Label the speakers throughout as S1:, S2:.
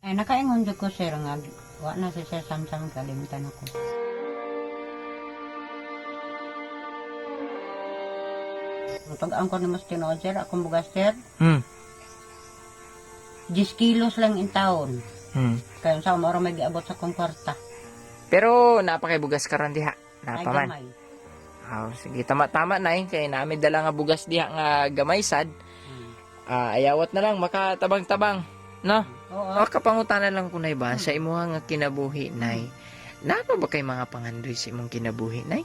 S1: Ay, nakaingon jud ko sir nga, wa na si Sir Samsam kalimutan ako. Pag-ang ko ni mas tinood sir, akong bugas sir, 10 kilos lang in taon. Kaya sa umaro may giabot sa kong kwarta.
S2: Pero napakibugas ka ron diha.
S1: Ay,
S2: Napaman.
S1: gamay.
S2: Sige, tama na kay namin dala nga bugas diha nga gamay sad. Ayawat na lang makatabang-tabang, no?
S1: Oo.
S2: Kapangutanan lang ko nay ba sa imuha nga kinabuhi nay. Napa ba kay mga pangandoy sa imong kinabuhi nay?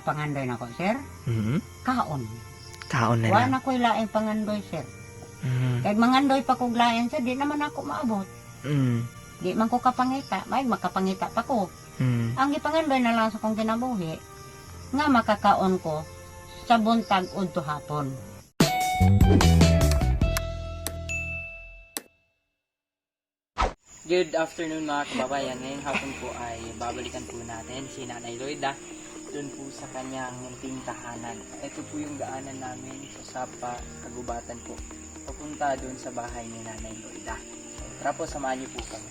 S1: Pangandoy na ko sir. Kaon.
S2: Kaon na
S1: Wa
S2: lang.
S1: na ko'y laing pangandoy sir. Kaya mangandoy pa kong lain sir, di naman ako maabot. Di man ko kapangita, may makapangita pa ko. Ang ipangandoy na lang sa kong kinabuhi, nga makakaon ko sa buntag udto hapon.
S2: Good afternoon mga kababayan. Ngayong hapon po ay babalikan po natin si Nanay Loida doon po sa kanyang munting tahanan. Ito po yung daanan namin sa Sapa, Kagubatan po. Papunta doon sa bahay ni Nanay Loida. So, tara po, samahan niyo po kami.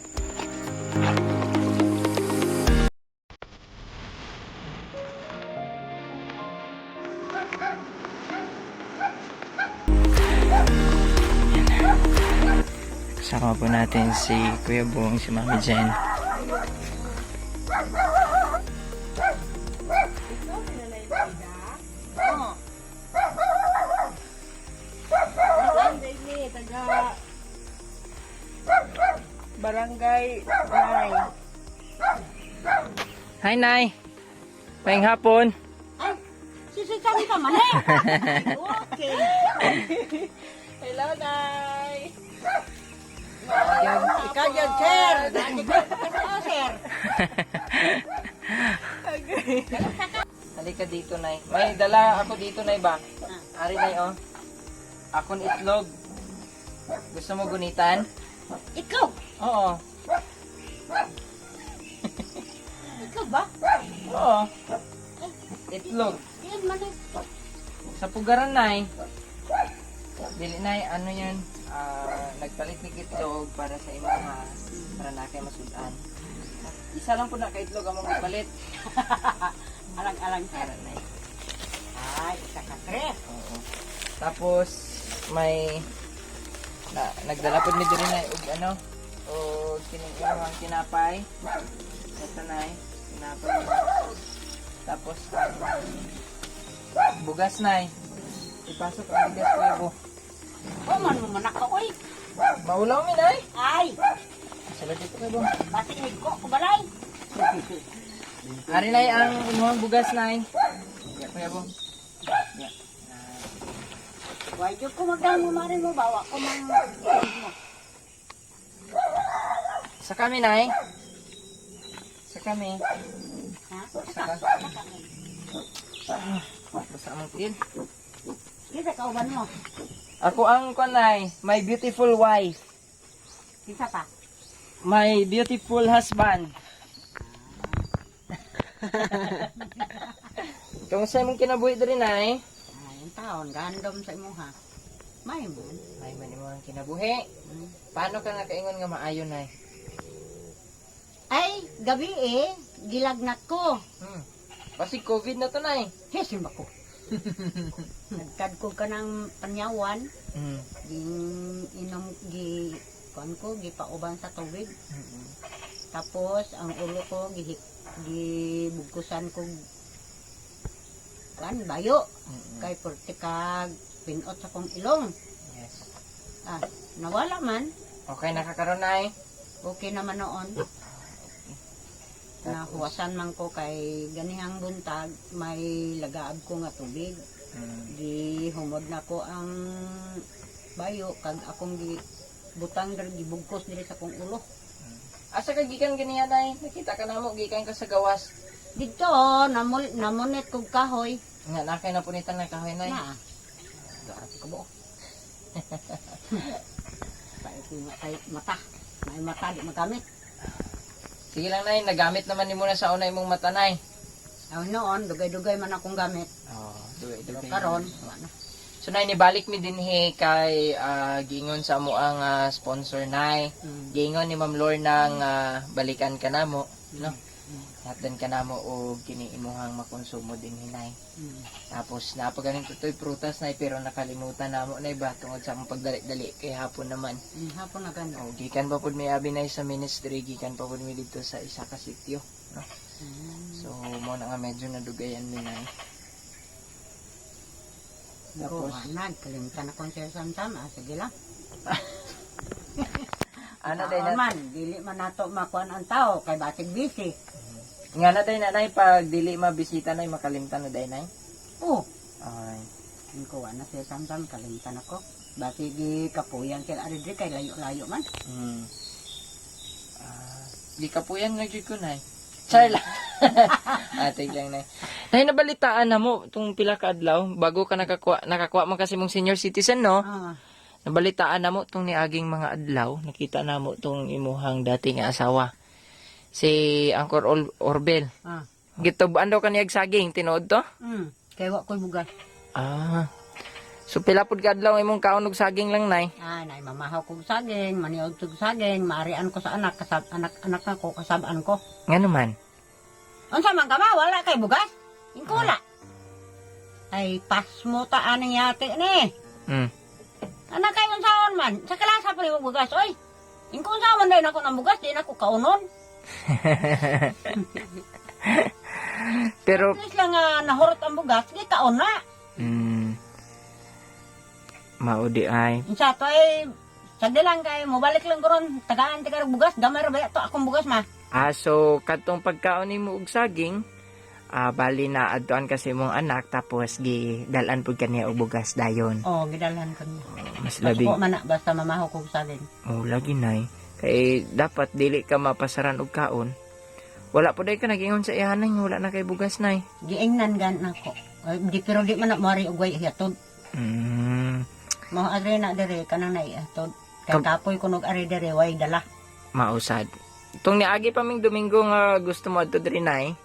S2: Kasama po natin si Kuya Bong, si Mami Jen.
S1: Barangay Nay.
S2: Hi, Nay! Mayang hapon!
S1: Ay, sisitang ka man eh. Okay.
S3: Hello, Nay!
S1: Ikaw yun, sir. Ikaw, sir.
S2: Halika dito, Nay. May dala ako dito, Nay ba? Ari, Nay, oh. Akon itlog. Gusto mo gunitan?
S1: Ikaw.
S2: Oo.
S1: Ikaw ba?
S2: Oo. Itlog.
S1: Yan man eh.
S2: Sa pugaran, Nay. Dili, Nay, ano yan? Nagpalit ni itlog para sa imaha. Para na kayo masudan. Isa lang po na ka-itlog ang mga palit.
S1: Alang-alang, sir.
S2: Para, Nay.
S1: Ay, isa ka, tres.
S2: Oo. Tapos, may nagdala po ni diri na og ano o kinuha kinapay ito na kinapay tapos bugas na ipasok ang bigas ko ibo
S1: Man mo manakaoy.
S2: maulaw mi nay
S1: Ay,
S2: sala dito ko ibo
S1: patinig ko, kubalay.
S2: ari nay ang imuhang bugas nay ya ko ibo ya
S1: Why yung kumagang mo marin mo, bawa ko mang mo.
S2: sa kami nay sa kami
S1: Ha?
S2: saka basta among tiil
S1: Kisa kauban mo.
S2: ako ang kanay my beautiful wife
S1: Kisa pa.
S2: my beautiful husband. Kamusta mong kinabuhi diri na eh?
S1: Ay, yung taon, gandom sa imo ha. May mo.
S2: May man mo ang kinabuhi. Paano ka nakaingon nga maayo na eh?
S1: Ay, gabi eh, gilagnat ko.
S2: Kasi COVID na to na eh.
S1: Hesim ako. Nagkad ko ka ng panyawan, inom, kuan ko, gipauban sa tubig. Tapos, ang ulo ko, gibugkusan ko, kuan, bayo. Kay portikag, pinot sa kong ilong.
S2: Yes.
S1: Nawala man,
S2: Okay, nakakaroon na eh.
S1: okay naman noon. Nahuwasan man ko kay ganihang buntag, may lagaab ko nga tubig. Gihumod na ko ang bayo, kag akong butang gibugkos diri sa kong ulo.
S2: Asa ka gikan ganiya na eh? Nakita ka na mo, gikan ka sa gawas.
S1: Dito, namunit kog kahoy.
S2: Nga, nakay na punitan na kahoy na eh.
S1: Na. Gaat ko mo. Kay mata. May mata di magamit.
S2: Sige lang na nagamit naman ni mo na sa una imong mata na eh.
S1: Noon, dugay-dugay man akong gamit.
S2: Oh,
S1: Pero karon, wala na.
S2: So So nay nibalik mi dinhi kay giingon sa amo ang sponsor nay. Giingon ni Ma'am Lorna nga balikan ka namo, no? Hatdan ka namo og kini imuhang makonsumo dinhi nay. Tapos napagaling ko to'y prutas nay pero nakalimutan namo nay ba tungod sa akong pagdali-dali kay hapon naman.
S1: Hapon na ganda.
S2: O gikan pa pud mi abi nay sa ministry, gikan pa pud mi dito sa isa ka sitio, no? So mo na nga medyo nadugayan mi nay.
S1: Tapos, nagkalimutan na kong siya samsama. Sige lang.
S2: Ano day na?
S1: Man, dili man nato makuan ang tao, kay batig busy.
S2: Nga na day na nay pag dili mabisita nay makalimtan na day nay.
S1: Oo.
S2: Ay.
S1: Yung kuha na siya samsam, kalimutan ako. Batig kapuyan kay Aridri, kay layo-layo man.
S2: Di kapuyan nga jud ko nay. Char lang. Ate lang nay. Nay nabalitaan na mo tung pila ka adlaw bago ka nakakuha man kasi mong senior citizen no. Nabalitaan na mo tong niaging mga adlaw, nakita na mo tong imuhang dating asawa. Si Angkor Orbel. Gituban daw kaniyag saging tinuod to?
S1: Kay wa ko'y bugas.
S2: So pila pud ka adlaw imong kaon og saging lang nay.
S1: Nay mamahaw kog saging, maniog kog saging, maarian ko sa anak, anak ko, kasabaan ko.
S2: Ngano man?
S1: Unsa man ka ba? Wala kay bugas? Ingkula. Ay, pas mo ta anong yate ni. Anak kay unsaon man? Sa kalasa pa rin bugas, oy. Ingko unsaon man din ako ng bugas, di na ako kaunon.
S2: Pero
S1: at least lang nahurot ang bugas, di kaon na.
S2: Maudi ay.
S1: Unsa to ay sagdi lang kay mobalik lang goron tagaan ti karog bugas, gamay ra ba to akong bugas ma.
S2: So katong pagkaon nimo og saging, bali na adtuan kasi mong anak tapos gidalan pud kaniya og bugas dayon.
S1: Gidalhan ko niya.
S2: Mas labi.
S1: Ko man na basta mamahaw kog saging.
S2: Lagi nay. Kay dapat dili ka mapasaran og kaon. Wala po day ka nagingon sa ihanay, wala na kay bugas nay.
S1: Giingnan gan nako. Di pero di man na mari og way hiatod. Mo adre na dire kanang naiatod. Kay kapoy kunog ari dire way dala.
S2: Mausad. Tung niagi pa ming Domingo nga gusto mo adto diri nay.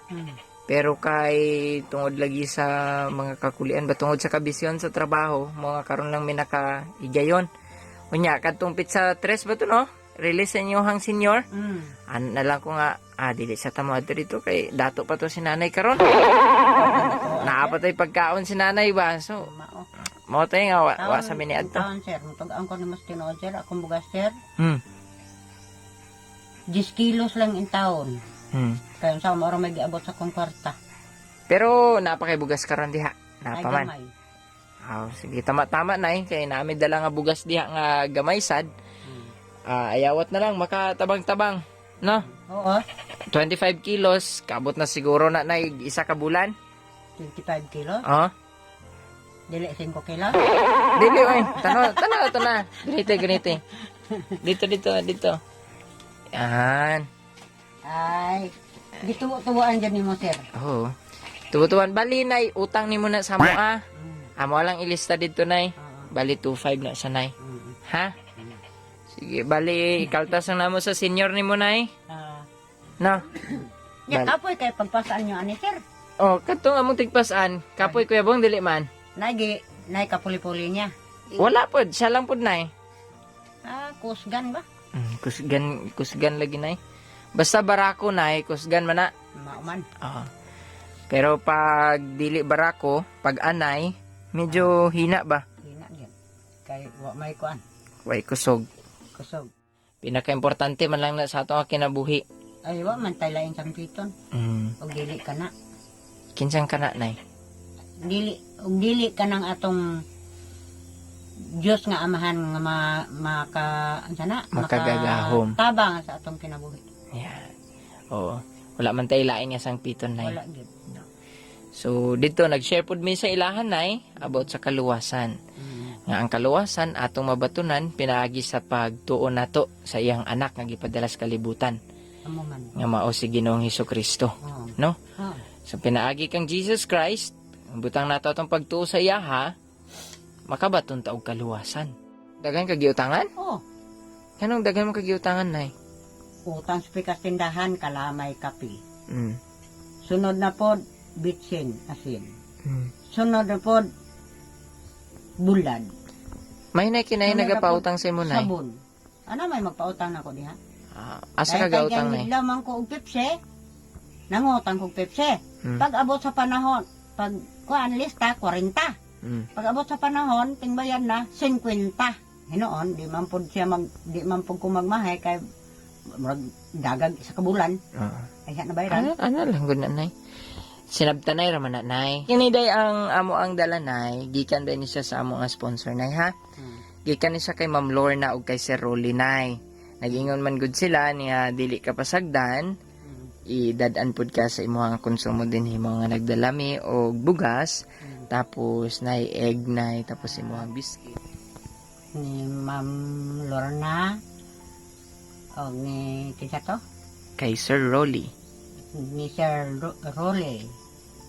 S2: Pero kay tungod lagi sa mga kakulian ba tungod sa kabisyon sa trabaho, mga karon lang mi nakaigayon. Unya kadtong pizza 3 ba to no? Release sa inyohang senior. Na lang ko nga dili sa tamo adto dito kay dato pa to si nanay karon. Naapatay pagkaon si nanay ba. So mo tay nga wa sa mini adto.
S1: Sir, mutag-ang ko ni mas tinuod sir, akong bugas sir. 10 kilos lang in taon. Kaya sa mo may giabot sa kong kwarta.
S2: Pero napakay bugas karon diha. Napaman. Sige tama-tama nay kay naami dala nga bugas diha nga gamay sad. Ayawat na lang makatabang-tabang, no?
S1: Oo.
S2: 25 kilos, kabot na siguro na isa ka bulan.
S1: 25 kilos? Dili 5 kilos?
S2: Dili oy, tanaw to na. Ganito. Dito. Yan.
S1: Ay, gitubo-tubuan dyan ni mo, sir.
S2: Oo. Tubutuan. Bali, nay, utang ni mo na sa mua. Amo lang ilista dito, nay. Bali, 2.5 na siya, nay. Ha? Sige, bali, ikaltas lang namo sa senior ni mo, nay. No?
S1: Ya, kapoy kay pagpasaan nyo, ani, sir.
S2: Katong among tigpasan. Kapoy, kuya bong, dili man.
S1: Nay kapuli-puli niya.
S2: Wala po, siya lang po, nay.
S1: Kusgan ba?
S2: Kusgan lagi, nay. Basta barako, nay, kusgan man na.
S1: Mauman.
S2: Pero pag dili barako, pag anay, medyo hina ba?
S1: Hina yan. Kay may kuan.
S2: Way kusog. Pinaka-importante man lang na sa ato nga kinabuhi.
S1: Ay, man tayo laing sampiton. O dili ka na.
S2: Kinsang ka na, nay?
S1: Dili ka ng atong Diyos nga amahan nga
S2: makagagahom.
S1: Tabang sa atong kinabuhi.
S2: Yan. Oo. Wala man tayo laing nga sampiton, nay.
S1: Wala gid.
S2: So, dito, nag-share po mi sa ilahan, nay, about sa kaluwasan. Nga ang kaluwasan, atong mabatunan, pinaagi sa pagtuon nato sa iyang anak nga gipadala sa kalibutan. Nga mao si Ginoong Hesukristo. No? So, pinaagi kang Jesus Christ, ang butang nato atong pagtuo sa iya, ha? Makabaton ta og kaluwasan. Dagan kagiutangan? Kanong dagan mo kagiutangan, nay?
S1: Utang sa pikas tindahan, kalamay kapi. Sunod na pod, bitsin, asin. Sunod na pod, bulad.
S2: May na kinay
S1: Ano
S2: nagapautang sa imo nay.
S1: Sabon. Ano may magpautang na ko diha?
S2: Asa ka gautang nay?
S1: Dahil lamang ko og Pepsi. Nangutang ko og Pepsi.
S2: Hmm.
S1: Pag abot sa panahon, pag kuan lista 40. Pag abot sa panahon, tingbayan na 50. Hinoon, di man pud ko magmahay kay murag dagag sa kabulan. Ay na bayran.
S2: Ano lang gud na nay. Sinabtanay ra man na nay. Kini day ang amo ang dala nay, gikan day ni siya sa amo nga sponsor nay ha. Gikan ni siya kay Ma'am Lorna ug kay Sir Rolly nay. Nagingon man gud sila niya dili ka pasagdan. Idadaan pud ka sa imong konsumo din himo nga nagdalami og bugas. Tapos nay egg nay tapos imong biscuit.
S1: Ni Ma'am Lorna o ni kinsa to?
S2: Kay Sir Rolly.
S1: Ni Sir Rolly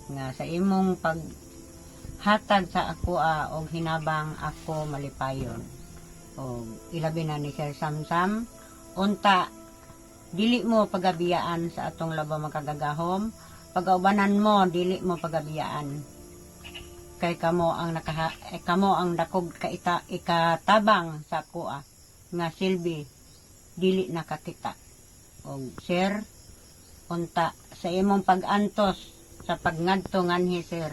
S1: nga sa imong paghatag sa ako og hinabang ako malipayon. O ilabi na ni Sir Samsam unta dili mo pagabiyaan sa atong labaw makagagahom, pagaubanan mo dili mo pagabiyaan. Kay kamo ang dakog ikatabang sa ako nga silbi dili nakakita. O sir, unta sa imong pag-antos sa pagngadto nganhi sir,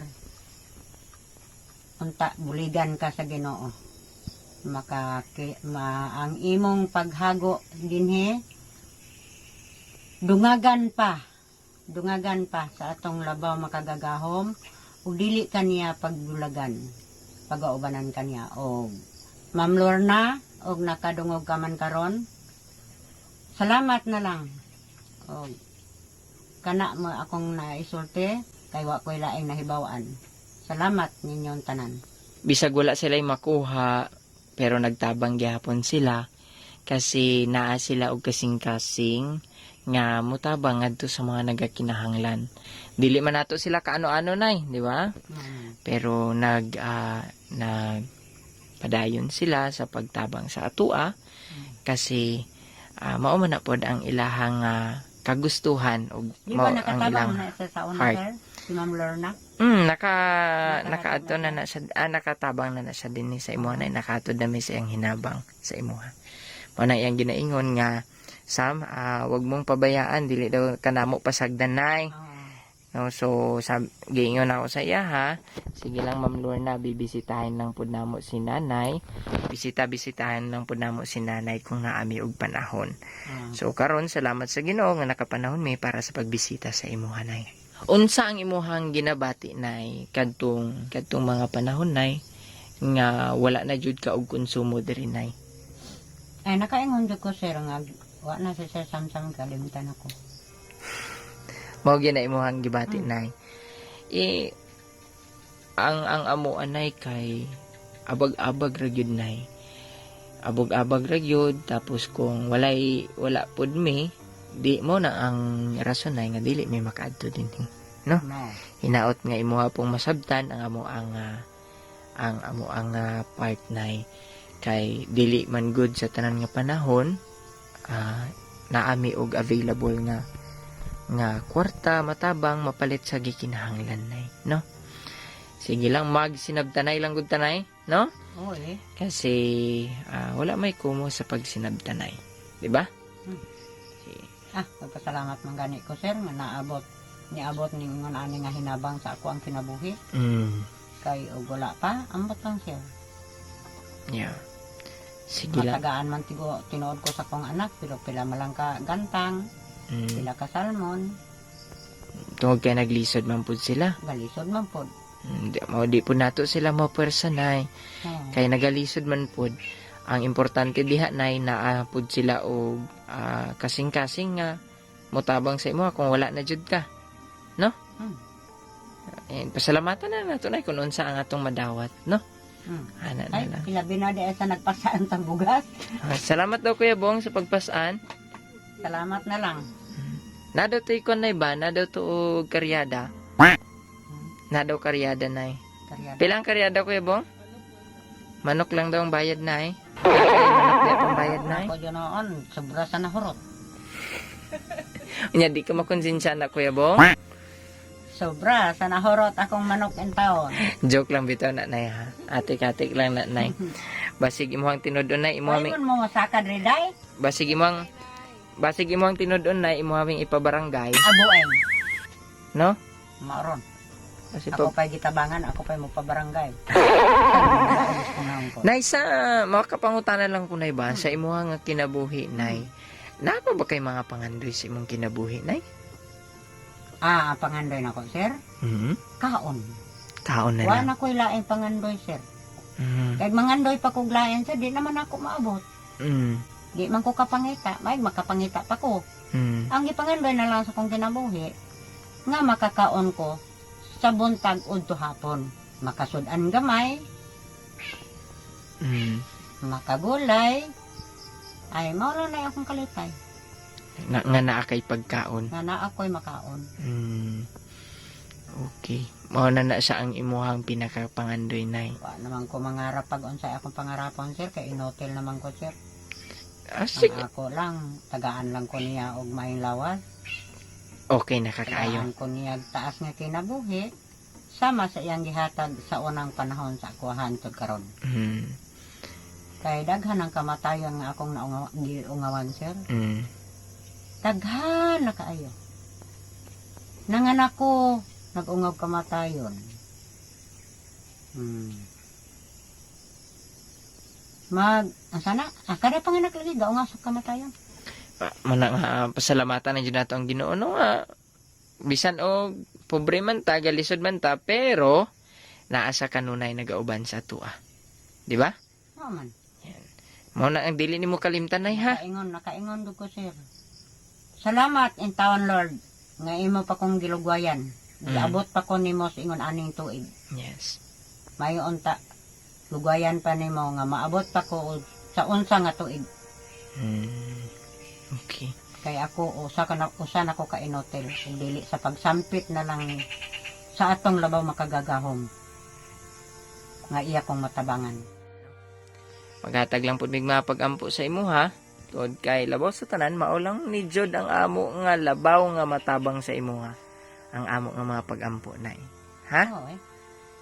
S1: unta buligan ka sa Ginoo. Ang imong paghago dinhi dungagan pa sa atong labaw makagagahom ug dili kaniya pagbulagan, pagaubanan kaniya. Og Ma'am Lorna, og nakadungog ka man karon, salamat na lang. Og kana mo akong naisulti kay wa ko'y laing nahibawan. Salamat ninyong tanan.
S2: Bisag wala sila'y makuha pero nagtabang gyapon sila kasi naa sila og kasing-kasing nga mutabang ngadto sa mga nagakinahanglan. Dili man nato sila kaano-ano nay, di ba? Pero padayon sila sa pagtabang sa atua kasi mao man na pod ang ilahang kagustuhan o
S1: Di
S2: mao
S1: ba
S2: ang
S1: nakatabang
S2: ilang
S1: na sa una
S2: heart.
S1: sir? Si Ma'am Lorna?
S2: Nakaadto na na siya, nakatabang na na siya din sa imuha na nakatod na may siyang hinabang sa imuha. Mao na iyang ginaingon nga Sam, wag mong pabayaan dili daw kanamo pasagdan nay. No, so giingon ako sa iya ha. Sige lang Ma'am Lorna, bibisitahin lang pud namo si nanay. Bisitahin lang pud namo si nanay kung naami og panahon. So karon salamat sa Ginoo nga nakapanahon mi para sa pagbisita sa imuha nay. Unsa ang imuhang ginabati nay kadtong mga panahon nay nga wala na jud ka og konsumo diri nay?
S1: Ay nakaingon jud ko sir nga wa na si Sir Samsam kalimutan ako.
S2: Mao gyud na imuhang gibati nay. Ang amo anay kay abag-abag ra gyud nay. Abog-abag ra gyud tapos kung wala pud mi di mo na ang rason nay nga dili may makaadto dinhi, no? Hinaot nga imuha pong masabtan ang amo ang part nay kay dili man good sa tanan nga panahon naami og available nga kwarta matabang mapalit sa gikinahanglan nay, no? Sige lang magsinabtanay lang gud tanay, no?
S1: Oo eh.
S2: Kasi wala may kumo sa pagsinabtanay, di ba?
S1: Magpasalamat man gani ko sir nga niabot ni ani nga hinabang sa ako ang kinabuhi. Kay og wala pa ambot lang sir.
S2: Yeah. Sige lang.
S1: Matagaan man tinuod ko sa kong anak pero pila malang ka gantang, pila ka salmon.
S2: Tungod kay naglisod man pud sila.
S1: Galisod man pod.
S2: Di po nato sila mapersanay. Kay nagalisod man pud. Ang importante diha nay naa pud sila og kasing-kasing nga motabang sa imo kung wala na jud ka. No? Pasalamatan na nato nay kung unsa ang atong madawat, no? Ana na
S1: Ay,
S2: lang.
S1: ilabi na di sa nagpasaan tang bugas.
S2: Salamat daw Kuya Bong sa pagpasaan.
S1: Salamat na lang.
S2: Nadaw to ikon nay ba? Nadaw to og karyada. Nadaw karyada nay. Pilang karyada Kuya Bong? Manok lang daw ang bayad nay. Manok daw ang bayad nay.
S1: Ako yun noon, sobra sa nahurot.
S2: Nya di ka makonsensya na Kuya Bong.
S1: Sobra, sa nahurot akong manok in taon.
S2: Joke lang bitaw na nay ha. Atik-atik lang na nay. Basig imong tinudon nay imo aming
S1: Ayun mo masakad riday,
S2: basig imong tinudon nay imo aming ipabarangay,
S1: abueng.
S2: no?
S1: Maron.
S2: Kasi
S1: Ako pa'y gitabangan, ako pa'y magpabarangay. Ayos ko na ko.
S2: nay sa makapangutana lang ko nay ba sa imong nga kinabuhi nay. Napa ba kay mga pangandoy sa imong kinabuhi nay?
S1: Pangandoy na ko, sir.
S2: Mhm.
S1: Kaon.
S2: Kaon na
S1: Wala
S2: lang.
S1: na ko'y laing pangandoy, sir.
S2: Mhm.
S1: Kaya mangandoy pa kong lain, sir, di naman ako maabot.
S2: Mhm.
S1: Di man ko kapangita, may makapangita pa ko.
S2: Mhm.
S1: Ang ipangandoy na lang sa kong kinabuhi, nga makakaon ko sa buntag udto hapon. Makasudan gamay,
S2: Mhm.
S1: makagulay, ay maulo na akong kalitay.
S2: Nga naa kay pagkaon.
S1: Nga na ako'y makaon.
S2: Mm. Okay. Mao na siya ang imuhang pinakapangandoy nay.
S1: Wa naman ko mangarap pag unsay akong pangarapon, sir, kay inotel naman ko, sir.
S2: Sige.
S1: Ang ako lang, tagaan lang ko niya og maing lawas.
S2: Okay na kakaayo.
S1: Tagaan ko niya taas nga kinabuhi. Sama sa iyang gihatag sa unang panahon sa akuhan tod karon.
S2: Mm.
S1: Kay daghan ang kamatayon nga akong giungawan, sir.
S2: Mm.
S1: Daghan na kaayo. Nanganak ko, nag-ungaw kamatayon. Sana, kada panganak lagi, gaungaw sa kamatayon.
S2: Manang pasalamatan na dyan nato ang Ginoo no nga. Bisan og pobre man ta, galisod man ta, pero naasa kanunay nagauban sa atua. Di ba?
S1: Oo man.
S2: Mao na ang dili nimo kalimtan nay ha.
S1: Nakaingon ko, sir. Salamat in taon, Lord. Nga imo pa kong gilugwayan. Giabot pa ko nimo sa ingon aning tuig.
S2: Yes.
S1: Mayon ta lugwayan pa nimo nga maabot pa ko sa unsa nga tuig.
S2: Okay.
S1: Kay ako usa na ko ka inotel ug dili sa pagsampit na lang sa atong labaw makagagahom. Nga iya kong matabangan.
S2: Maghatag lang pud mig mga pag-ampo sa imo ha. Tod kay labaw sa tanan mao lang ni Jod ang amo nga labaw nga matabang sa imo ha. Ang amo nga mga pag-ampo nay. Ha?
S1: Oo eh.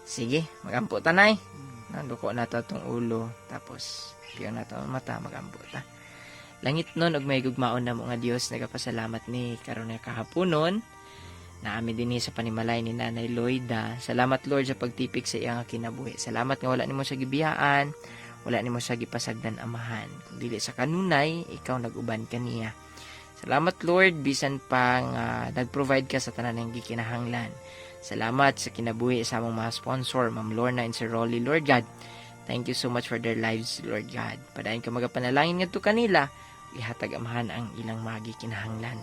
S2: Sige, magampo ta nay. Nanduko na ta tong ulo tapos piyo na ta ang mata magampo ta. Langit nun og may gugmaon na mo nga Dios nagapasalamat ni karon nga kahaponon na amin dinhi sa panimalay ni Nanay Loida. Salamat Lord sa pagtipik sa iyang kinabuhi. Salamat nga wala nimo sa gibiyaan. Wala nimo sa gipasagdan amahan. Kung dili sa kanunay, ikaw nag-uban kaniya. Salamat Lord, bisan pang nag-provide ka sa tanan ng gikinahanglan. Salamat sa kinabuhi sa among mga sponsor, Ma'am Lorna and Sir Rolly, Lord God. Thank you so much for their lives, Lord God. Padayon ka magapanalangin ngadto kanila, ihatag amahan ang ilang mga gikinahanglan.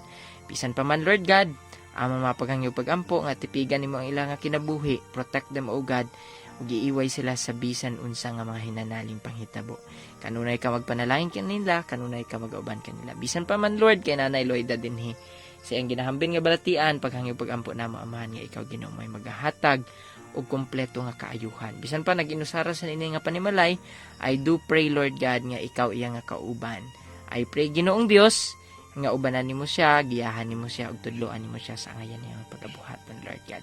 S2: Bisan pa man Lord God, among mapaghangyo pagampo nga tipigan nimo ang ilang kinabuhi, protect them o God. Ug giiway sila sa bisan unsa nga mga hinanaling panghitabo. Kanunay ka magpanalangin kanila, kanunay ka mag-auban kanila. Bisan pa man Lord kay Nanay Loida dinhi. Sa iyang ginahambin nga balatian, paghangyo pagampo namo amahan nga ikaw Ginoo may maghahatag og kompleto nga kaayuhan. Bisan pa nag-inusara sa ini nga panimalay, I do pray Lord God nga ikaw iya nga kauban. I pray Ginoong Dios nga ubanan nimo siya, giyahan nimo siya ug tudloan nimo siya sa ngayan niyang pagabuhaton Lord God.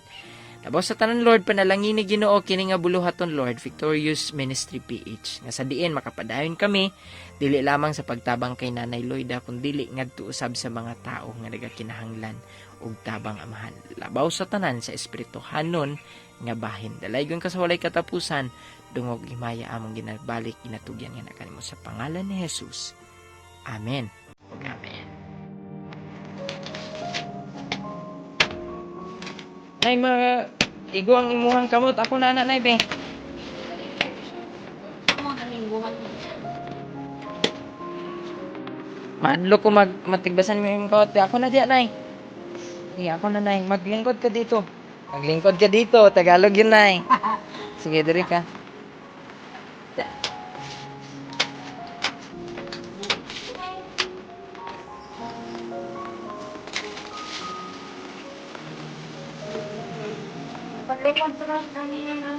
S2: Labaw sa tanan Lord, panalangin ni Ginoo kini nga buluhaton Lord, Victorious Ministry PH. Nga sa diin makapadayon kami dili lamang sa pagtabang kay Nanay Loida kundi dili ngadto usab sa mga tao nga nagakinahanglan ug tabang amahan. Labaw sa tanan sa espirituhanon nga bahin. Dalaygon ka sa walay katapusan, dungog himaya among ginabalik ginatugyan nga na kanimo sa pangalan ni Jesus. Amen. Amen. Nay, igo ang imuhang kamot. Ako na, nanay, be. Madlo ko matigbasan mo yung kamot. Ako na diya, nay. Sige, ako na, nay. Maglingkod ka dito. Maglingkod ka dito. Tagalog yun, nay. Sige, diri ka.
S1: Paglikod sa lang kanina.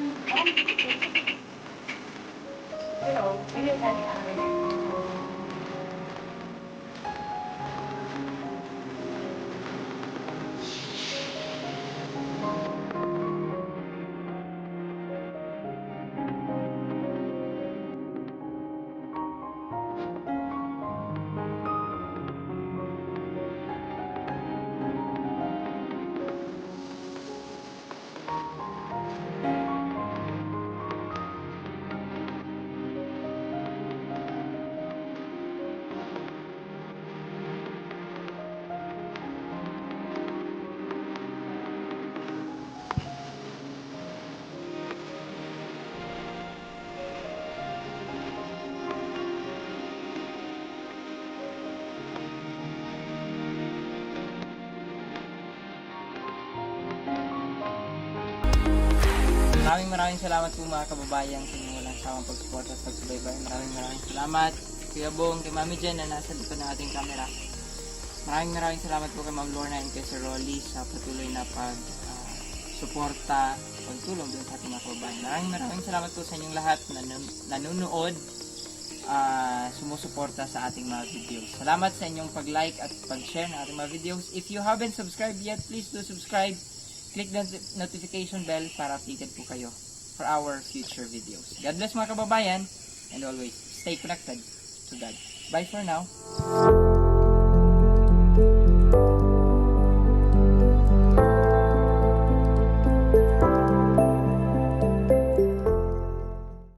S1: Hello, hindi ka niya.
S2: Maraming salamat po mga kababayan sa inyong walang sawang pag-support at pagsubaybay. Maraming salamat Kuya Bong, kay Mami Jen na nasa likod ng ating camera. Maraming salamat po kay Ma'am Lorna and kay Sir Rolly sa patuloy na suporta, pagtulong din sa ating mga kababayan. Maraming salamat po sa inyong lahat na nanonood, sumusuporta sa ating mga videos. Salamat sa inyong pag-like at pag-share ng ating mga videos. If you haven't subscribed yet, please do subscribe. Click the notification bell para updated po kayo for our future videos. God bless mga kababayan, and always stay connected to God. Bye for now.